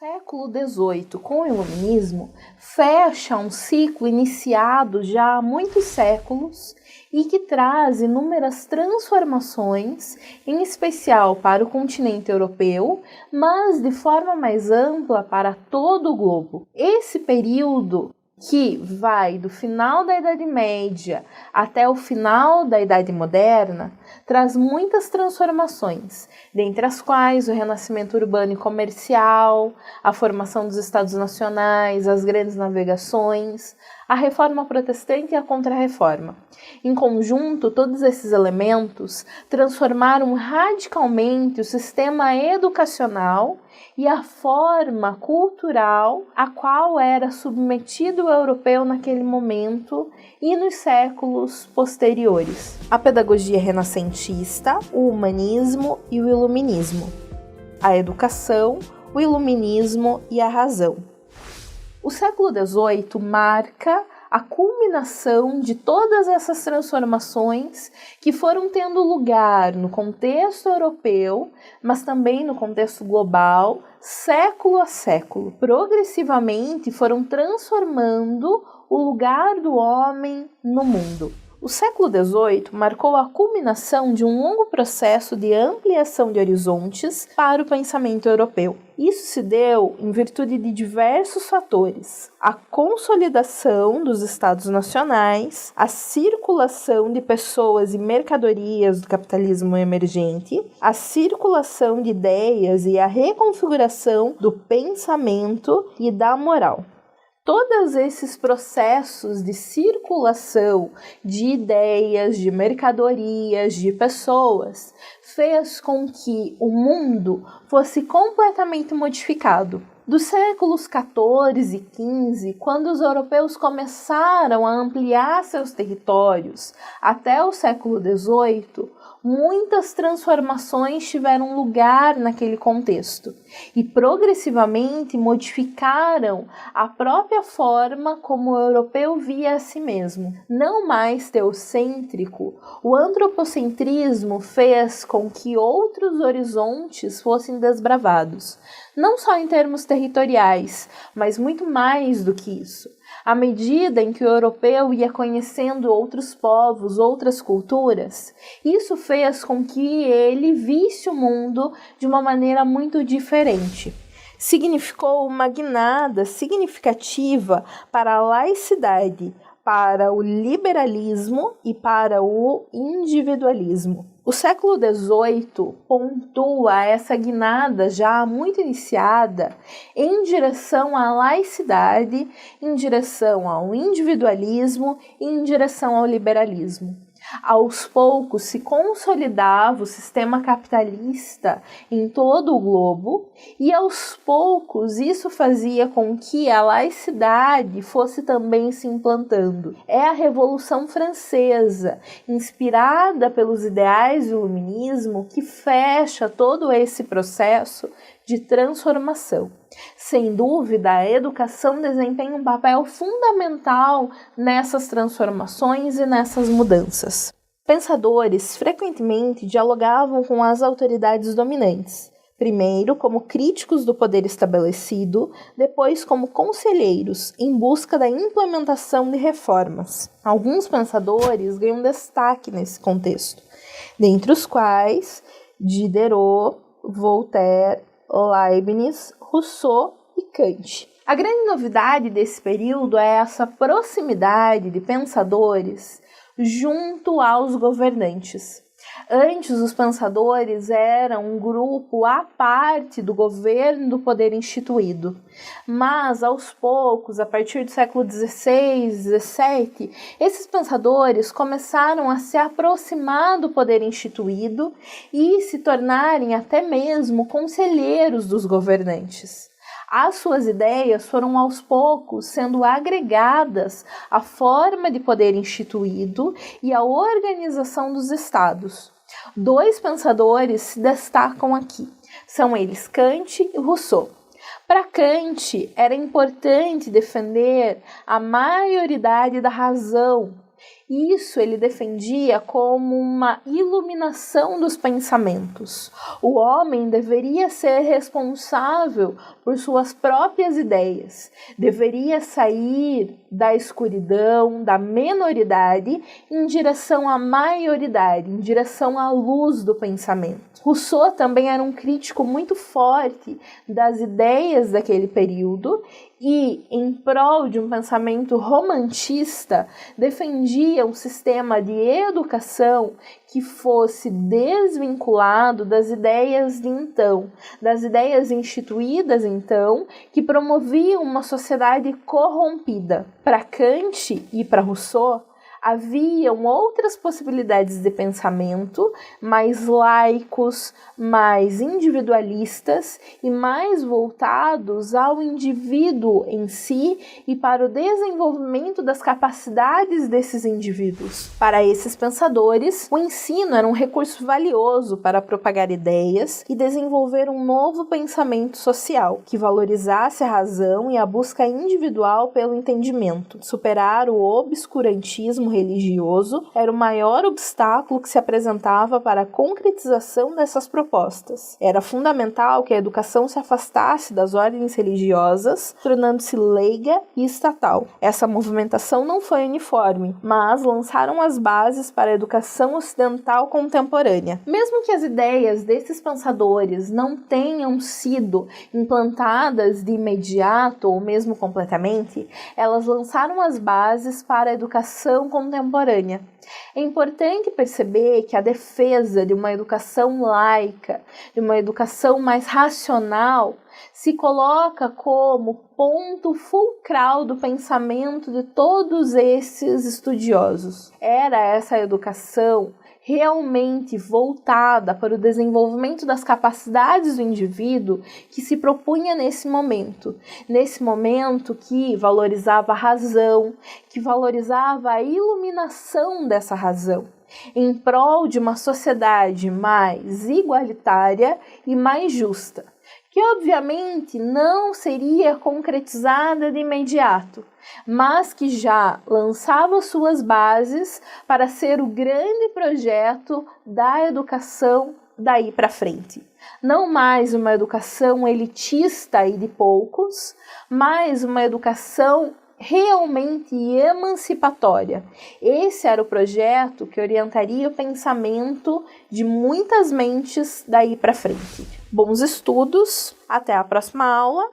século XVIII, com o Iluminismo, fecha um ciclo iniciado já há muitos séculos e que traz inúmeras transformações, em especial para o continente europeu, mas de forma mais ampla para todo o globo. Esse período, que vai do final da Idade Média até o final da Idade Moderna, traz muitas transformações, dentre as quais o renascimento urbano e comercial, a formação dos Estados Nacionais, as grandes navegações, a Reforma Protestante e a Contra-Reforma. Em conjunto, todos esses elementos transformaram radicalmente o sistema educacional e a forma cultural a qual era submetido o europeu naquele momento e nos séculos posteriores. A pedagogia renascentista, o humanismo e o iluminismo. A educação, o iluminismo e a razão. O século XVIII marca a culminação de todas essas transformações que foram tendo lugar no contexto europeu, mas também no contexto global, século a século. Progressivamente foram transformando o lugar do homem no mundo. O século XVIII marcou a culminação de um longo processo de ampliação de horizontes para o pensamento europeu. Isso se deu em virtude de diversos fatores: a consolidação dos Estados nacionais, a circulação de pessoas e mercadorias do capitalismo emergente, a circulação de ideias e a reconfiguração do pensamento e da moral. Todos esses processos de circulação de ideias, de mercadorias, de pessoas, fez com que o mundo fosse completamente modificado. Dos séculos XIV e XV, quando os europeus começaram a ampliar seus territórios, até o século XVIII, muitas transformações tiveram lugar naquele contexto e progressivamente modificaram a própria forma como o europeu via a si mesmo. Não mais teocêntrico, o antropocentrismo fez com que outros horizontes fossem desbravados, não só em termos territoriais, mas muito mais do que isso. À medida em que o europeu ia conhecendo outros povos, outras culturas, isso fez com que ele visse o mundo de uma maneira muito diferente. Significou uma guinada significativa para a laicidade, para o liberalismo e para o individualismo. O século XVIII pontua essa guinada já muito iniciada em direção à laicidade, em direção ao individualismo e em direção ao liberalismo. Aos poucos se consolidava o sistema capitalista em todo o globo e aos poucos isso fazia com que a laicidade fosse também se implantando. É a Revolução Francesa, inspirada pelos ideais do iluminismo, que fecha todo esse processo de transformação. Sem dúvida, a educação desempenha um papel fundamental nessas transformações e nessas mudanças. Pensadores frequentemente dialogavam com as autoridades dominantes, primeiro como críticos do poder estabelecido, depois como conselheiros em busca da implementação de reformas. Alguns pensadores ganham destaque nesse contexto, dentre os quais Diderot, Voltaire, Leibniz, Rousseau e Kant. A grande novidade desse período é essa proximidade de pensadores junto aos governantes. Antes, os pensadores eram um grupo à parte do governo do poder instituído, mas aos poucos, a partir do século XVI, XVII, esses pensadores começaram a se aproximar do poder instituído e se tornarem até mesmo conselheiros dos governantes. As suas ideias foram aos poucos sendo agregadas à forma de poder instituído e à organização dos estados. Dois pensadores se destacam aqui, são eles Kant e Rousseau. Para Kant, era importante defender a maioridade da razão Isso ele defendia como uma iluminação dos pensamentos. O homem deveria ser responsável por suas próprias ideias, deveria sair da escuridão, da menoridade, em direção à maioridade, em direção à luz do pensamento. Rousseau também era um crítico muito forte das ideias daquele período e, em prol de um pensamento romantista, defendia um sistema de educação que fosse desvinculado das ideias de então, das ideias instituídas então, que promoviam uma sociedade corrompida. Para Kant e para Rousseau, haviam outras possibilidades de pensamento, mais laicos, mais individualistas e mais voltados ao indivíduo em si e para o desenvolvimento das capacidades desses indivíduos. Para esses pensadores, o ensino era um recurso valioso para propagar ideias e desenvolver um novo pensamento social, que valorizasse a razão e a busca individual pelo entendimento. Superar o obscurantismo religioso era o maior obstáculo que se apresentava para a concretização dessas propostas. Era fundamental que a educação se afastasse das ordens religiosas, tornando-se leiga e estatal. Essa movimentação não foi uniforme, mas lançaram as bases para a educação ocidental contemporânea. Mesmo que as ideias desses pensadores não tenham sido implantadas de imediato ou mesmo completamente, elas lançaram as bases para a educação contemporânea. É importante perceber que a defesa de uma educação laica, de uma educação mais racional, se coloca como ponto fulcral do pensamento de todos esses estudiosos. Era essa educação realmente voltada para o desenvolvimento das capacidades do indivíduo que se propunha nesse momento que valorizava a razão, que valorizava a iluminação dessa razão, em prol de uma sociedade mais igualitária e mais justa, que obviamente não seria concretizada de imediato, mas que já lançava suas bases para ser o grande projeto da educação daí para frente. Não mais uma educação elitista e de poucos, mas uma educação realmente emancipatória. Esse era o projeto que orientaria o pensamento de muitas mentes daí para frente. Bons estudos, até a próxima aula.